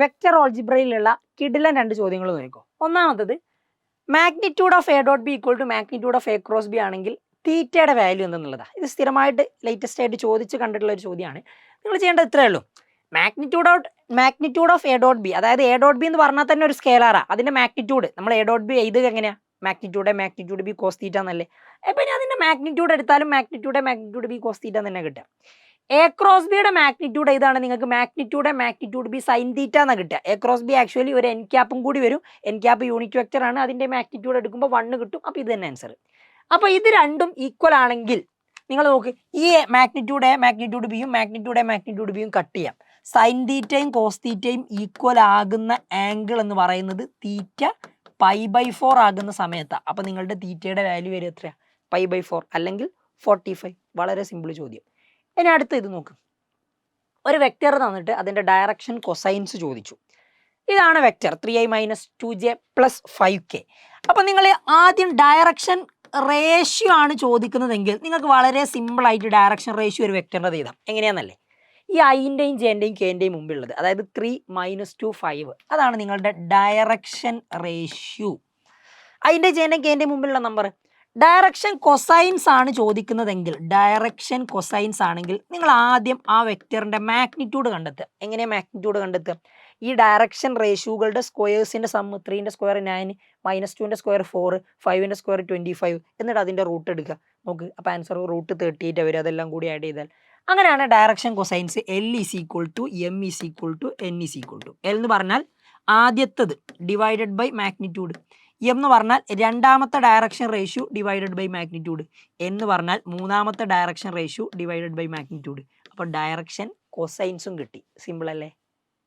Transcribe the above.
Vector ഓൾജിബ്രയിലുള്ള കിടിലൻ 2 ചോദ്യങ്ങൾ നോക്കിക്കോ. ഒന്നാമത്തത് magnitude of a dot b equal to magnitude of a cross b ആണെങ്കിൽ തീറ്റയുടെ വാല്യൂ എന്തെന്നുള്ളതാണ്. ഇത് സ്ഥിരമായിട്ട് ലേറ്റസ്റ്റ് ആയിട്ട് ചോദിച്ച് കണ്ടിട്ടുള്ള ഒരു ചോദ്യമാണ്. നിങ്ങൾ ചെയ്യേണ്ടത് ഇത്രയേ ഉള്ളൂ. Magnitude of a dot B, അതായത് എ ഡോട്ട് ബി എന്ന് പറഞ്ഞാൽ തന്നെ ഒരു സ്കെയിലറാണ്. അതിൻ്റെ മാഗ്നിറ്റ്യൂഡ് നമ്മൾ എ ഡോട്ട് ബി എഴുതുക എങ്ങനെയാണ്? മാഗ്നിറ്റ്യൂഡ് ബി കോസ് തീറ്റ എന്നല്ലേ. അപ്പം ഇനി അതിൻ്റെ മാഗ്നിറ്റ്യൂഡ് എടുത്താലും മാഗ്നിറ്റ്യൂഡ് ബി കോസ് തീറ്റ തന്നെ കിട്ടുക. എ ക്രോസ് ബിയുടെ മാഗ്നിറ്റ്യൂഡ് ഏതാണ്? നിങ്ങൾക്ക് മാഗ്നിറ്റ്യൂഡ് ബി സൈൻ തീറ്റ എന്നാണ് കിട്ടുക. എ ക്രോസ് ബി ആക്ച്വലി ഒരു എൻ ക്യാപ്പും കൂടി വരും. എൻ ക്യാപ്പ് യൂണിറ്റ് വെക്റ്റർ ആണ്. അതിൻ്റെ മാഗ്നിറ്റ്യൂഡ് എടുക്കുമ്പോൾ 1 കിട്ടും. അപ്പോൾ ഇത് തന്നെ ആൻസർ. അപ്പോൾ ഇത് രണ്ടും ഈക്വൽ ആണെങ്കിൽ നിങ്ങൾ നോക്ക്, ഈ മാഗ്നിറ്റ്യൂഡ് ബിയും കട്ട് ചെയ്യാം. സൈൻ തീറ്റയും കോസ് തീറ്റയും ഈക്വൽ ആകുന്ന ആംഗിൾ എന്ന് പറയുന്നത് തീറ്റ π/4 ആകുന്ന സമയത്താണ്. അപ്പോൾ നിങ്ങളുടെ തീറ്റയുടെ വാല്യൂ വരും എത്രയാണ്? π/4 അല്ലെങ്കിൽ 45. വളരെ സിമ്പിൾ ചോദ്യം. ഇനി അടുത്ത ഇത് നോക്ക്. ഒരു വെക്റ്റർ തന്നിട്ട് അതിൻ്റെ ഡയറക്ഷൻ കൊസൈൻസ് ചോദിച്ചു. ഇതാണ് വെക്റ്റർ 3i - 2j + 5k. അപ്പോൾ നിങ്ങൾ ആദ്യം ഡയറക്ഷൻ റേഷ്യോ ആണ് ചോദിക്കുന്നതെങ്കിൽ നിങ്ങൾക്ക് വളരെ സിമ്പിളായിട്ട് ഡയറക്ഷൻ റേഷ്യോ ഒരു വെക്റ്ററിൻ്റെ എഴുതാം. എങ്ങനെയാണെന്നല്ലേ, ഈ ഐൻ്റെയും ജെൻ്റെയും കെൻ്റെയും മുമ്പിലുള്ളത്, അതായത് 3 - 2 5, അതാണ് നിങ്ങളുടെ ഡയറക്ഷൻ റേഷ്യോ. ഐൻ്റെ ജെൻ്റെയും കെൻ്റെയും മുമ്പിലുള്ള നമ്പർ. ഡയറക്ഷൻ കൊസൈൻസ് ആണ് ചോദിക്കുന്നതെങ്കിൽ, ഡയറക്ഷൻ കൊസൈൻസ് ആണെങ്കിൽ നിങ്ങൾ ആദ്യം ആ വെക്റ്ററിൻ്റെ മാഗ്നിറ്റ്യൂഡ് കണ്ടെത്തുക. എങ്ങനെയാണ് മാഗ്നിറ്റ്യൂഡ് കണ്ടെത്തുക? ഈ ഡയറക്ഷൻ റേഷ്യോകളുടെ സ്ക്വയേഴ്സിൻ്റെ സം 3ൻ്റെ സ്ക്വയർ 9, -2ൻ്റെ സ്ക്വയർ 4, 5ൻ്റെ സ്ക്വയർ 25, എന്നിട്ട് അതിൻ്റെ റൂട്ട് എടുക്കുക. നോക്ക്, അപ്പോൾ ആൻസർ റൂട്ട് 38 വരും. അതെല്ലാം കൂടി ആഡ് ചെയ്താൽ അങ്ങനെയാണ് direction cosines. L = M = N = L എന്ന് പറഞ്ഞാൽ ആദ്യത്തത് ഡിവൈഡഡ് ബൈ മാഗ്നിറ്റ്യൂഡ്, M എന്ന് പറഞ്ഞാൽ രണ്ടാമത്തെ direction ratio divided by magnitude, N എന്ന് പറഞ്ഞാൽ മൂന്നാമത്തെ direction ratio divided by magnitude. അപ്പോൾ ഡയറക്ഷൻ കൊസൈൻസും കിട്ടി. സിമ്പിൾ അല്ലേ?